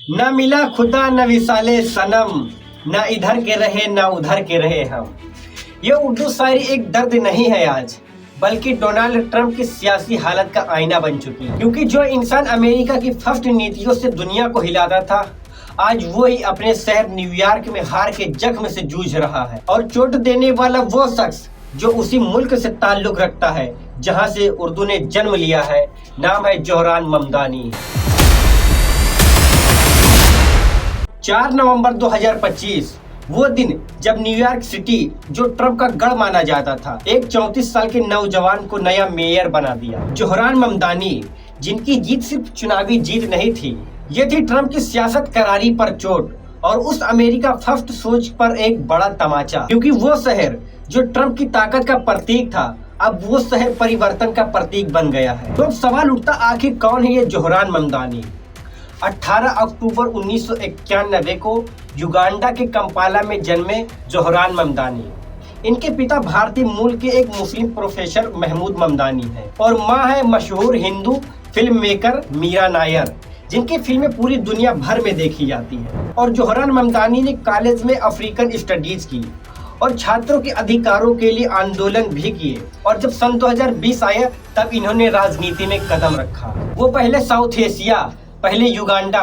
न मिला खुदा न विसाले सनम, न इधर के रहे न उधर के रहे हम। ये उर्दू शायरी एक दर्द नहीं है आज, बल्कि डोनाल्ड ट्रंप की सियासी हालत का आईना बन चुकी है। क्योंकि जो इंसान अमेरिका की फर्स्ट नीतियों से दुनिया को हिलाता था, आज वो ही अपने शहर न्यूयॉर्क में हार के जख्म से जूझ रहा है। और चोट देने वाला वो शख्स जो उसी मुल्क से ताल्लुक रखता है जहां से उर्दू ने जन्म लिया है, नाम है जोहरान ममदानी। 4 नवंबर 2025 वो दिन जब न्यूयॉर्क सिटी, जो ट्रंप का गढ़ माना जाता था, एक 34 साल के नौजवान को नया मेयर बना दिया। जोहरान ममदानी, जिनकी जीत सिर्फ चुनावी जीत नहीं थी, ये थी ट्रंप की सियासत करारी पर चोट और उस अमेरिका फर्स्ट सोच पर एक बड़ा तमाचा। क्योंकि वो शहर जो ट्रंप की ताकत का प्रतीक था, अब वो शहर परिवर्तन का प्रतीक बन गया है। तो अब सवाल उठता, आखिर कौन है ये जोहरान ममदानी? 18 अक्टूबर 1991 को युगांडा के कंपाला में जन्मे जोहरान ममदानी। इनके पिता भारतीय मूल के एक मुस्लिम प्रोफेसर महमूद ममदानी है और मां है मशहूर हिंदू फिल्म मेकर मीरा नायर, जिनकी फिल्में पूरी दुनिया भर में देखी जाती है। और जोहरान ममदानी ने कॉलेज में अफ्रीकन स्टडीज की और छात्रों के अधिकारों के लिए आंदोलन भी किए। और जब सन 2020 आया, तब इन्होंने राजनीति में कदम रखा। वो पहले साउथ एशिया, पहले युगांडा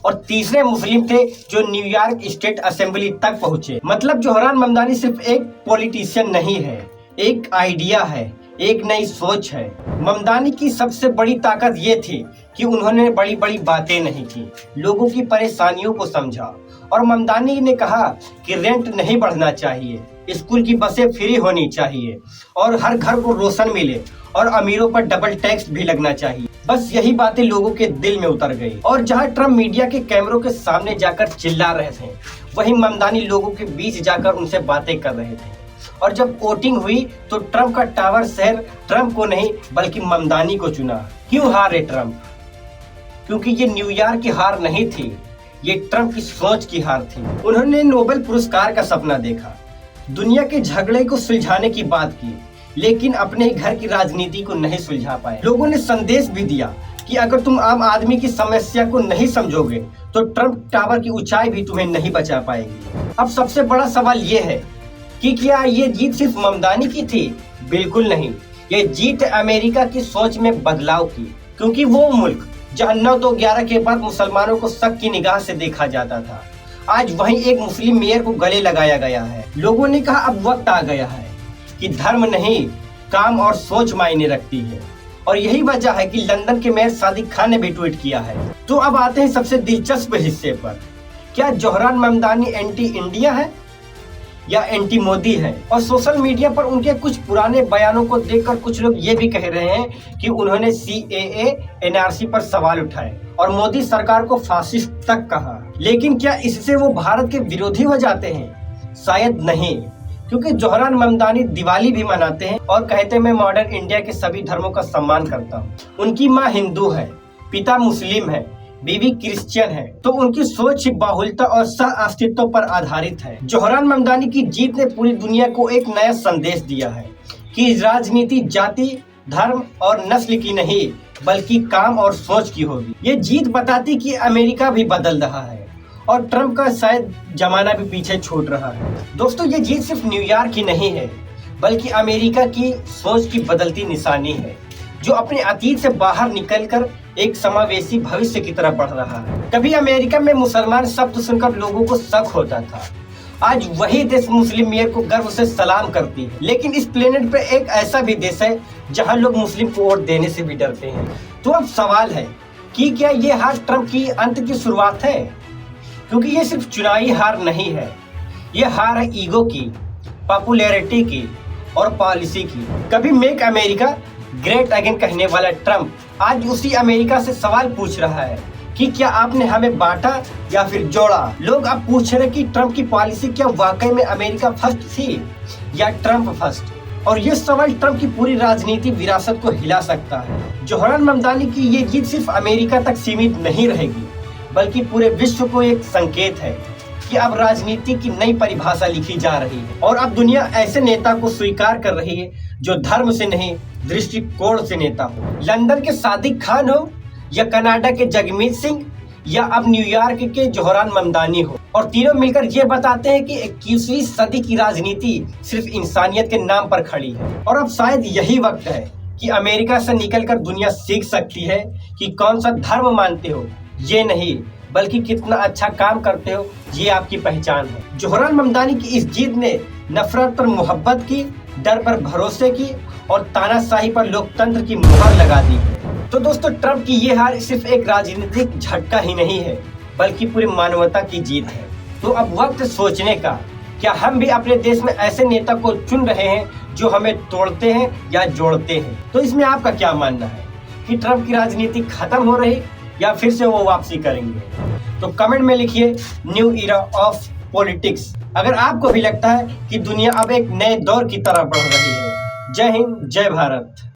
और तीसरे मुस्लिम थे जो न्यूयॉर्क स्टेट असेंबली तक पहुंचे। मतलब जोहरान ममदानी सिर्फ एक पॉलिटिशियन नहीं है, एक आइडिया है, एक नई सोच है। ममदानी की सबसे बड़ी ताकत ये थी कि उन्होंने बड़ी बड़ी बातें नहीं की, लोगों की परेशानियों को समझा। और ममदानी ने कहा कि रेंट नहीं बढ़ना चाहिए, स्कूल की बसें फ्री होनी चाहिए और हर घर को रोशन मिले और अमीरों पर डबल टैक्स भी लगना चाहिए। बस यही बातें लोगों के दिल में उतर गई। और जहां ट्रंप मीडिया के कैमरों के सामने जाकर चिल्ला रहे थे, वहीं ममदानी लोगों के बीच जाकर उनसे बातें कर रहे थे। और जब वोटिंग हुई तो ट्रंप का टावर शहर ट्रंप को नहीं बल्कि ममदानी को चुना। क्यों हारे ट्रंप? क्योंकि ये न्यूयॉर्क की हार नहीं थी, ये ट्रंप की सोच की हार थी। उन्होंने नोबेल पुरस्कार का सपना देखा, दुनिया के झगड़े को सुलझाने की बात की, लेकिन अपने घर की राजनीति को नहीं सुलझा पाए। लोगों ने संदेश भी दिया कि अगर तुम आम आदमी की समस्या को नहीं समझोगे तो ट्रंप टावर की ऊंचाई भी तुम्हें नहीं बचा पाएगी। अब सबसे बड़ा सवाल ये है कि क्या ये जीत सिर्फ ममदानी की थी? बिल्कुल नहीं, ये जीत अमेरिका की सोच में बदलाव की। क्योंकि वो मुल्क जहाँ 9/11 के बाद मुसलमानों को शक की निगाह से देखा जाता था, आज वहीं एक मुस्लिम मेयर को गले लगाया गया है। लोगों ने कहा अब वक्त आ गया है कि धर्म नहीं, काम और सोच मायने रखती है। और यही वजह है कि लंदन के मेयर सादिक खान ने भी ट्वीट किया है। तो अब आते हैं सबसे दिलचस्प हिस्से पर। क्या जोहरान ममदानी एंटी इंडिया है या एंटी मोदी है? और सोशल मीडिया पर उनके कुछ पुराने बयानों को देखकर कुछ लोग ये भी कह रहे हैं कि उन्होंने CAA NRC पर सवाल उठाए और मोदी सरकार को फासिस्ट तक कहा। लेकिन क्या इससे वो भारत के विरोधी हो जाते हैं? शायद नहीं, क्योंकि जोहरान ममदानी दिवाली भी मनाते हैं और कहते हैं मैं मॉडर्न इंडिया के सभी धर्मों का सम्मान करता हूँ। उनकी माँ हिंदू है, पिता मुस्लिम है, बीवी क्रिश्चियन है, तो उनकी सोच बाहुलता और सह अस्तित्व पर आधारित है। जोहरान ममदानी की जीत ने पूरी दुनिया को एक नया संदेश दिया है कि राजनीति जाति, धर्म और नस्ल की नहीं बल्कि काम और सोच की होगी। ये जीत बताती कि अमेरिका भी बदल रहा है और ट्रंप का शायद जमाना भी पीछे छूट रहा है। दोस्तों, ये जीत सिर्फ न्यूयॉर्क की नहीं है, बल्कि अमेरिका की सोच की बदलती निशानी है, जो अपने अतीत से बाहर निकलकर एक समावेशी भविष्य की तरफ बढ़ रहा है। कभी अमेरिका में मुसलमान शब्द सुनकर लोगों को शक होता था, आज वही देश मुस्लिम मेयर को गर्व से सलाम करती है। लेकिन इस प्लेनेट पे एक ऐसा भी देश है जहां लोग मुस्लिम को वोट देने से भी डरते हैं। तो अब सवाल है कि क्या ये हार ट्रंप की अंत की शुरुआत है? क्योंकि ये सिर्फ चुनावी हार नहीं है, ये हार है ईगो की, पॉपुलैरिटी की और पॉलिसी की। कभी मेक अमेरिका ग्रेट अगेन कहने वाला ट्रंप आज उसी अमेरिका से सवाल पूछ रहा है कि क्या आपने हमें बांटा या फिर जोड़ा। लोग अब पूछ रहे कि ट्रंप की पॉलिसी क्या वाकई में अमेरिका फर्स्ट थी या ट्रंप फर्स्ट? और ये सवाल ट्रंप की पूरी राजनीतिक विरासत को हिला सकता है। जोहरान ममदानी की ये जीत सिर्फ अमेरिका तक सीमित नहीं रहेगी, बल्कि पूरे विश्व को एक संकेत है कि अब राजनीति की नई परिभाषा लिखी जा रही है और अब दुनिया ऐसे नेता को स्वीकार कर रही है जो धर्म से नहीं दृष्टिकोण से नेता हो। लंदन के सादिक खान हो या कनाडा के जगमीत सिंह या अब न्यूयॉर्क के जोहरान ममदानी हो, और तीनों मिलकर ये बताते हैं कि 21वीं सदी की राजनीति सिर्फ इंसानियत के नाम पर खड़ी है। और अब शायद यही वक्त है कि अमेरिका से निकलकर दुनिया सीख सकती है कि कौन सा धर्म मानते हो ये नहीं, बल्कि कितना अच्छा काम करते हो ये आपकी पहचान है। जोहरान ममदानी की इस जीत ने नफरत पर मोहब्बत की, डर पर भरोसे की और तानाशाही पर लोकतंत्र की मुहर लगा दी है। तो दोस्तों, ट्रंप की ये हार सिर्फ एक राजनीतिक झटका ही नहीं है, बल्कि पूरी मानवता की जीत है। तो अब वक्त सोचने का, क्या हम भी अपने देश में ऐसे नेता को चुन रहे हैं जो हमें तोड़ते हैं या जोड़ते हैं? तो इसमें आपका क्या मानना है कि ट्रंप की राजनीति खत्म हो रही या फिर से वो वापसी करेंगे? तो कमेंट में लिखिए न्यू इरा ऑफ पॉलिटिक्स अगर आपको भी लगता है कि दुनिया अब एक नए दौर की तरफ बढ़ रही है। जय हिंद, जय भारत।